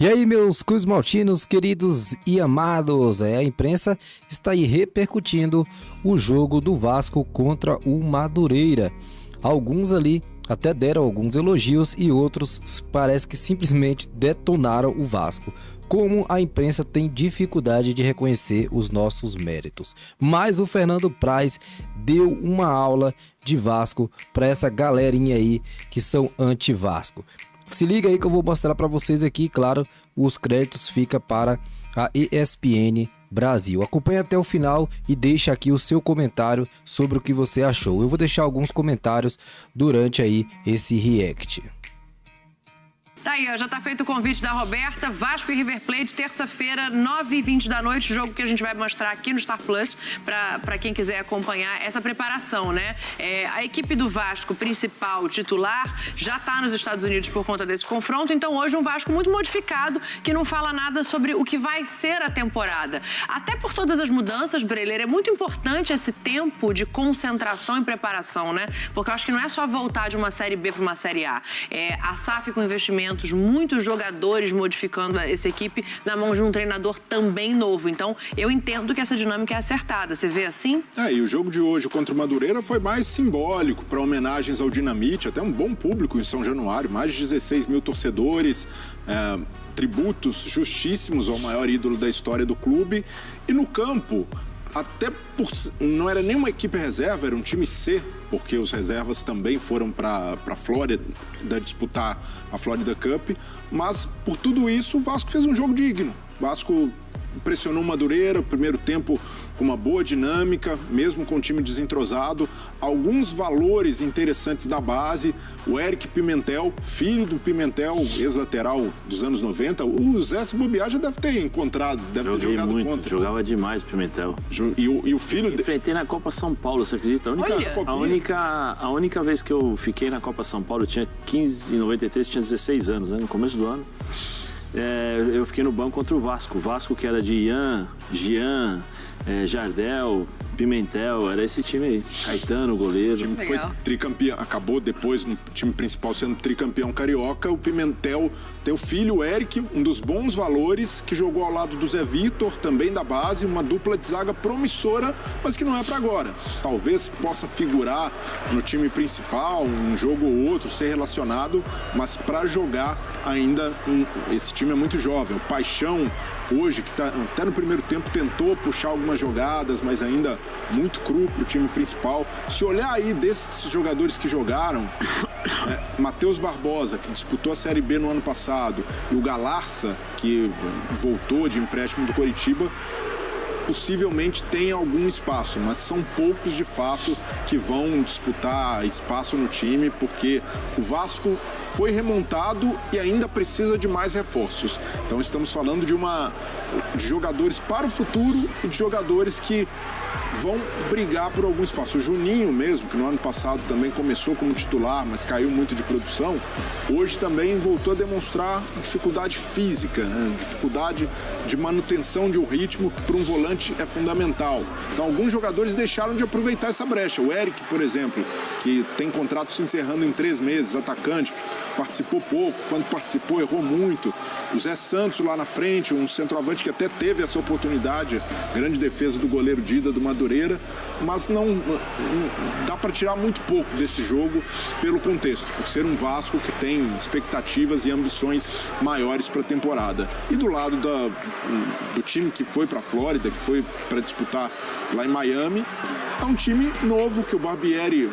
E aí, meus cusmaltinos queridos e amados, a imprensa está aí repercutindo o jogo do Vasco contra o Madureira. Alguns ali até deram alguns elogios e outros parece que simplesmente detonaram o Vasco. Como a imprensa tem dificuldade de reconhecer os nossos méritos. Mas o Fernando Praz deu uma aula de Vasco para essa galerinha aí que são anti-Vasco. Se liga aí que eu vou mostrar para vocês aqui, claro, os créditos ficam para a ESPN Brasil. Acompanhe até o final e deixe aqui o seu comentário sobre o que você achou. Eu vou deixar alguns comentários durante aí esse react. Tá aí, ó, já tá feito o convite da Roberta. Vasco e River Plate, terça-feira, 9h20 da noite, jogo que a gente vai mostrar aqui no Star Plus, pra quem quiser acompanhar essa preparação, né? A equipe do Vasco, principal, titular, já tá nos Estados Unidos por conta desse confronto, então hoje um Vasco muito modificado, que não fala nada sobre o que vai ser a temporada. Até por todas as mudanças, Breler, é muito importante esse tempo de concentração e preparação, né? Porque eu acho que não é só voltar de uma Série B para uma Série A. A SAF com investimento, muitos jogadores modificando essa equipe na mão de um treinador também novo. Então, eu entendo que essa dinâmica é acertada. Você vê assim? E o jogo de hoje contra o Madureira foi mais simbólico para homenagens ao Dinamite, até um bom público em São Januário, mais de 16 mil torcedores, tributos justíssimos ao maior ídolo da história do clube. E no campo, até não era nem uma equipe reserva, era um time C, porque os reservas também foram para a Flórida disputar a Florida Cup, mas por tudo isso o Vasco fez um jogo digno. O Vasco pressionou o Madureira, o primeiro tempo com uma boa dinâmica, mesmo com o time desentrosado, alguns valores interessantes da base. O Eric Pimentel, filho do Pimentel, ex-lateral dos anos 90, o Zé, se bobear, já deve ter encontrado, deve ter jogado muito, contra. Jogava demais o Pimentel. E o filho... Enfrentei na Copa São Paulo, você acredita? A única vez que eu fiquei na Copa São Paulo, eu tinha 15, em 93, tinha 16 anos, né, no começo do ano. Eu fiquei no banco contra o Vasco. O Vasco que era de Ian, Jean, Jardel, Pimentel, era esse time aí. Caetano, goleiro. O time que foi tricampeão, acabou depois no time principal sendo tricampeão carioca. O Pimentel tem o filho, o Eric, um dos bons valores, que jogou ao lado do Zé Vitor, também da base, uma dupla de zaga promissora, mas que não é para agora. Talvez possa figurar no time principal, um jogo ou outro, ser relacionado, mas para jogar ainda, esse time é muito jovem. O Paixão, hoje, que até no primeiro tempo tentou puxar algumas jogadas, mas ainda muito cru para o time principal. Se olhar aí desses jogadores que jogaram, Matheus Barbosa, que disputou a Série B no ano passado, e o Galarça, que voltou de empréstimo do Coritiba, possivelmente tem algum espaço, mas são poucos de fato que vão disputar espaço no time, porque o Vasco foi remontado e ainda precisa de mais reforços. Então estamos falando de jogadores para o futuro e de jogadores que vão brigar por algum espaço. O Juninho mesmo, que no ano passado também começou como titular, mas caiu muito de produção, hoje também voltou a demonstrar dificuldade física, né? Dificuldade de manutenção de um ritmo que para um volante é fundamental. Então alguns jogadores deixaram de aproveitar essa brecha. O Eric, por exemplo, que tem contrato se encerrando em 3 meses, atacante, participou pouco, quando participou errou muito. O Zé Santos lá na frente, um centroavante que até teve essa oportunidade, grande defesa do goleiro Dida do Madureira, mas não dá para tirar muito pouco desse jogo pelo contexto, por ser um Vasco que tem expectativas e ambições maiores para a temporada. E do lado do time que foi para a Flórida, que foi para disputar lá em Miami, é um time novo que o Barbieri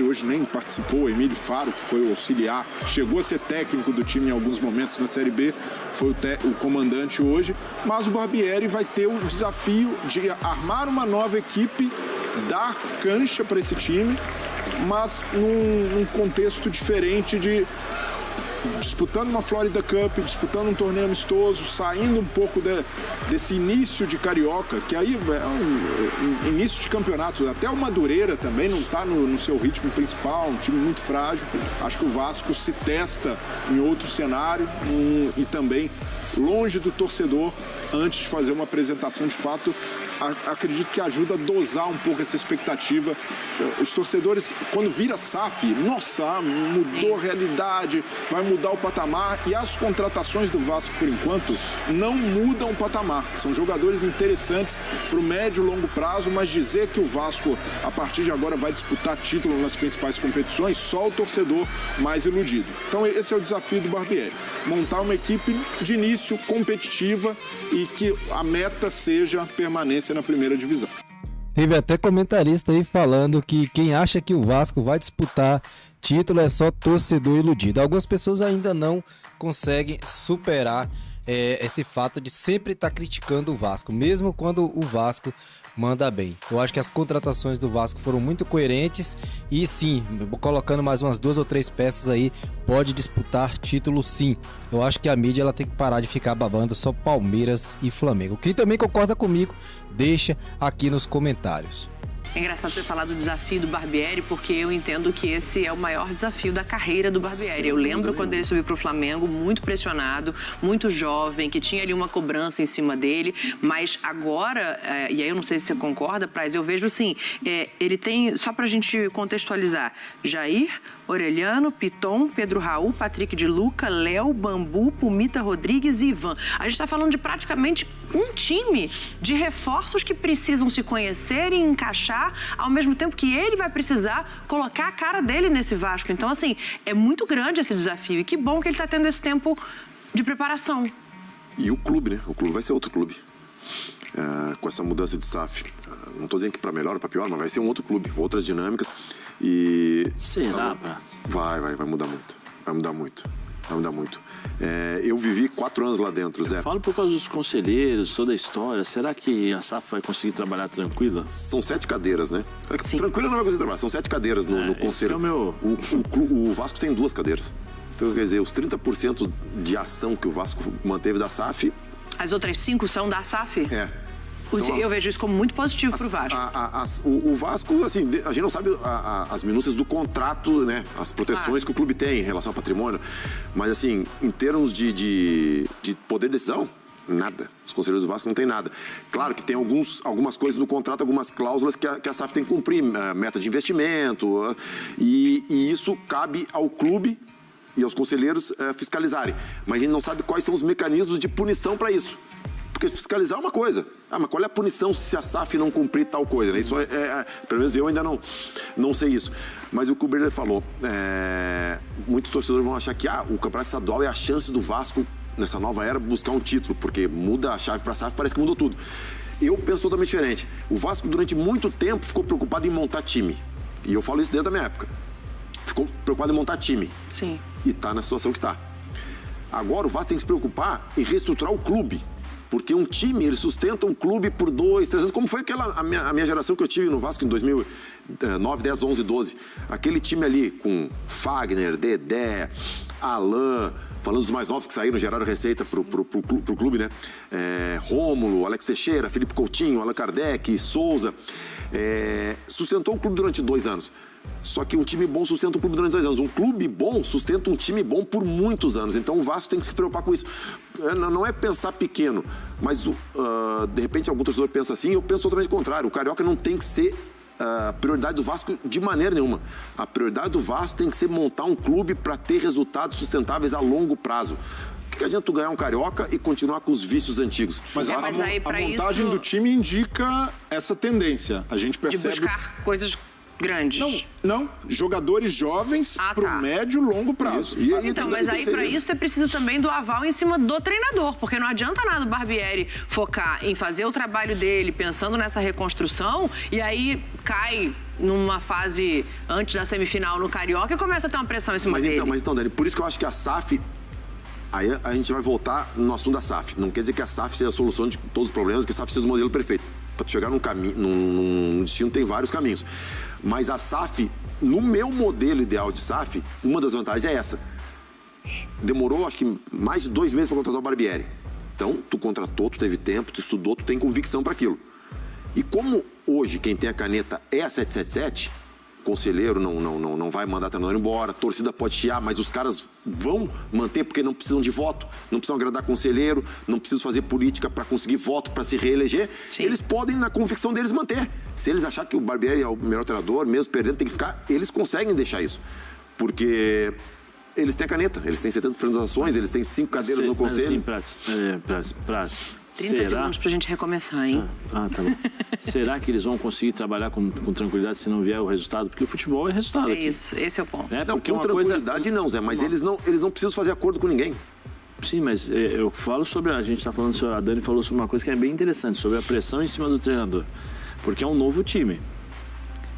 hoje nem participou, o Emílio Faro, que foi o auxiliar, chegou a ser técnico do time em alguns momentos na Série B, foi o comandante hoje, mas o Barbieri vai ter o desafio de armar uma nova equipe, dar cancha para esse time, mas num contexto diferente disputando uma Florida Cup, disputando um torneio amistoso, saindo um pouco desse início de Carioca, que aí é um início de campeonato. Até o Madureira também não está no seu ritmo principal, um time muito frágil. Acho que o Vasco se testa em outro cenário e também longe do torcedor antes de fazer uma apresentação de fato acredito que ajuda a dosar um pouco essa expectativa. Os torcedores, quando vira SAF, nossa, mudou a realidade, vai mudar o patamar. E as contratações do Vasco, por enquanto, não mudam o patamar. São jogadores interessantes para o médio e longo prazo, mas dizer que o Vasco, a partir de agora, vai disputar título nas principais competições, só o torcedor mais iludido. Então, esse é o desafio do Barbieri. Montar uma equipe de início competitiva e que a meta seja a permanência na primeira divisão. Teve até comentarista aí falando que quem acha que o Vasco vai disputar título é só torcedor iludido. Algumas pessoas ainda não conseguem superar esse fato de sempre estar criticando o Vasco, mesmo quando o Vasco manda bem. Eu acho que as contratações do Vasco foram muito coerentes e sim, colocando mais umas 2 ou 3 peças aí, pode disputar título sim. Eu acho que a mídia ela tem que parar de ficar babando só Palmeiras e Flamengo. Quem também concorda comigo, deixa aqui nos comentários. É engraçado você falar do desafio do Barbieri, porque eu entendo que esse é o maior desafio da carreira do Barbieri. Eu lembro quando ele subiu para o Flamengo, muito pressionado, muito jovem, que tinha ali uma cobrança em cima dele, mas agora, e aí eu não sei se você concorda, Praz, eu vejo assim, ele tem, só para a gente contextualizar, Jair, Orelhano, Piton, Pedro Raul, Patrick de Luca, Léo, Bambu, Pumita Rodrigues e Ivan. A gente está falando de praticamente um time de reforços que precisam se conhecer e encaixar, ao mesmo tempo que ele vai precisar colocar a cara dele nesse Vasco. Então, assim, é muito grande esse desafio e que bom que ele está tendo esse tempo de preparação. E o clube, né? O clube vai ser outro clube. Com essa mudança de SAF. Não estou dizendo que para melhor ou para pior, mas vai ser um outro clube, outras dinâmicas. E será, Prato? Vai mudar muito. Vai mudar muito. Eu vivi 4 anos lá dentro, Zé. Falo por causa dos conselheiros, toda a história. Será que a SAF vai conseguir trabalhar tranquila? São 7 cadeiras, né? Tranquila não vai conseguir trabalhar. São 7 cadeiras no conselho. O Vasco tem 2 cadeiras. Então, quer dizer, os 30% de ação que o Vasco manteve da SAF... As outras 5 são da SAF? Então, eu vejo isso como muito positivo para o Vasco. O Vasco, assim, a gente não sabe as minúcias do contrato, né? As proteções que o clube tem em relação ao patrimônio. Mas, assim, em termos de poder de decisão, nada. Os conselheiros do Vasco não tem nada. Claro que tem algumas coisas do contrato, algumas cláusulas que a SAF tem que cumprir, meta de investimento. E isso cabe ao clube e aos conselheiros fiscalizarem. Mas a gente não sabe quais são os mecanismos de punição para isso. Porque fiscalizar é uma coisa. Mas qual é a punição se a SAF não cumprir tal coisa? Né? Isso pelo menos eu ainda não sei isso. Mas o que o Berler falou, muitos torcedores vão achar que o campeonato estadual é a chance do Vasco, nessa nova era, buscar um título, porque muda a chave para a SAF, parece que mudou tudo. Eu penso totalmente diferente. O Vasco, durante muito tempo, ficou preocupado em montar time. E eu falo isso desde a minha época. Ficou preocupado em montar time. Sim. E está na situação que está. Agora o Vasco tem que se preocupar em reestruturar o clube. Porque um time, ele sustenta um clube por 2, 3 anos, como foi a minha geração que eu tive no Vasco em 2009, 10, 11, 12. Aquele time ali com Fagner, Dedé, Alain, falando dos mais novos que saíram, geraram receita pro clube, né? Rômulo, Alex Teixeira, Felipe Coutinho, Allan Kardec, Souza. Sustentou o clube durante 2 anos. Só que um time bom sustenta um clube durante 2 anos. Um clube bom sustenta um time bom por muitos anos. Então o Vasco tem que se preocupar com isso. Não é pensar pequeno, mas de repente algum torcedor pensa assim, eu penso totalmente o contrário. O Carioca não tem que ser a prioridade do Vasco de maneira nenhuma. A prioridade do Vasco tem que ser montar um clube para ter resultados sustentáveis a longo prazo. O que adianta tu ganhar um Carioca e continuar com os vícios antigos? Mas a montagem do time indica essa tendência. A gente percebe... De buscar coisas grandes. Não. Jogadores jovens pro médio e longo prazo. Então, mas aí para isso você precisa também do aval em cima do treinador, porque não adianta nada o Barbieri focar em fazer o trabalho dele, pensando nessa reconstrução, e aí cai numa fase antes da semifinal no Carioca e começa a ter uma pressão em cima dele. Mas então, Dani, por isso que eu acho que a SAF... Aí a gente vai voltar no assunto da SAF. Não quer dizer que a SAF seja a solução de todos os problemas, que a SAF seja o modelo perfeito. Para chegar num destino tem vários caminhos. Mas a SAF, no meu modelo ideal de SAF, uma das vantagens é essa. Demorou, acho que, mais de 2 meses para contratar o Barbieri. Então, tu contratou, tu teve tempo, tu estudou, tu tem convicção para aquilo. E como hoje quem tem a caneta é a 777, conselheiro não vai mandar treinador embora, a torcida pode chiar, mas os caras vão manter porque não precisam de voto, não precisam agradar conselheiro, não precisam fazer política para conseguir voto, para se reeleger. Sim. Eles podem, na convicção deles, manter. Se eles acharem que o Barbieri é o melhor treinador, mesmo perdendo, tem que ficar, eles conseguem deixar isso. Porque eles têm a caneta, eles têm 70 transações, eles têm 5 cadeiras no conselho. Praz, 30 segundos pra gente recomeçar, hein? Tá bom. Será que eles vão conseguir trabalhar com tranquilidade se não vier o resultado? Porque o futebol é resultado aqui. Isso, esse é o ponto. Não, com tranquilidade não, Zé, mas eles não precisam fazer acordo com ninguém. Sim, mas eu falo sobre, a gente está falando sobre, a Dani falou sobre uma coisa que é bem interessante, sobre a pressão em cima do treinador. Porque é um novo time.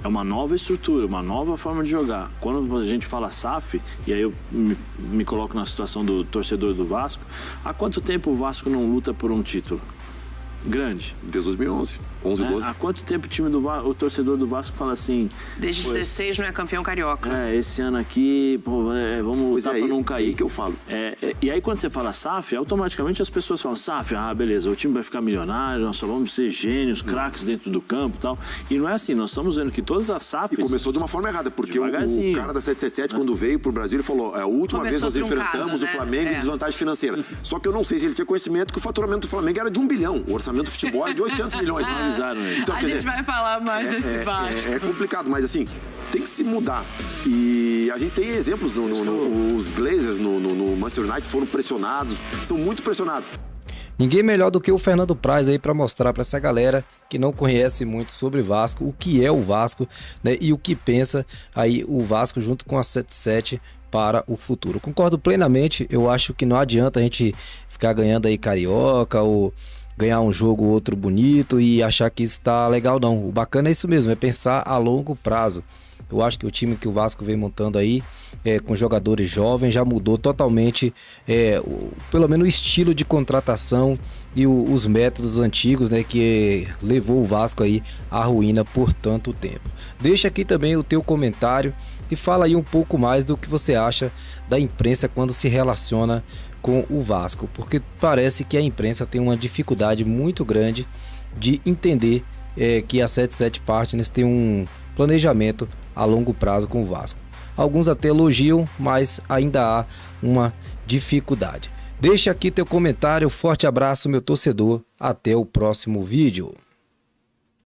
É uma nova estrutura, uma nova forma de jogar. Quando a gente fala SAF, e aí eu me coloco na situação do torcedor do Vasco, há quanto tempo o Vasco não luta por um título grande? Desde 2011, 11, 12. Há quanto tempo o torcedor do Vasco fala assim... Desde 16 não é campeão carioca. Esse ano aqui, vamos lutar para não cair. Aí que eu falo. E aí quando você fala SAF, automaticamente as pessoas falam, SAF, beleza, o time vai ficar milionário, nós só vamos ser gênios, craques dentro do campo e tal. E não é assim, nós estamos vendo que todas as SAFs... E começou de uma forma errada, porque o cara da 777, quando veio pro Brasil, ele falou, a última vez nós enfrentamos o Flamengo em desvantagem financeira. Só que eu não sei se ele tinha conhecimento que o faturamento do Flamengo era de 1 bilhão, o orçamento do futebol é de 800 milhões. Não avisaram ele. Então, a gente vai falar mais desse Vasco. É complicado, mas assim, tem que se mudar. E a gente tem exemplos, os Glazers no Manchester United foram pressionados, são muito pressionados. Ninguém melhor do que o Fernando Praz aí para mostrar para essa galera que não conhece muito sobre Vasco, o que é o Vasco, né, e o que pensa aí o Vasco junto com a 77 para o futuro. Concordo plenamente, eu acho que não adianta a gente ficar ganhando aí carioca ou ganhar um jogo ou outro bonito e achar que isso tá legal, não. O bacana é isso mesmo, é pensar a longo prazo. Eu acho que o time que o Vasco vem montando aí, com jogadores jovens, já mudou totalmente, pelo menos o estilo de contratação e os métodos antigos, né, que levou o Vasco aí à ruína por tanto tempo. Deixa aqui também o teu comentário e fala aí um pouco mais do que você acha da imprensa quando se relaciona com o Vasco, porque parece que a imprensa tem uma dificuldade muito grande de entender que a 77 Partners tem um planejamento a longo prazo com o Vasco. Alguns até elogiam, mas ainda há uma dificuldade. Deixa aqui teu comentário, forte abraço meu torcedor, até o próximo vídeo.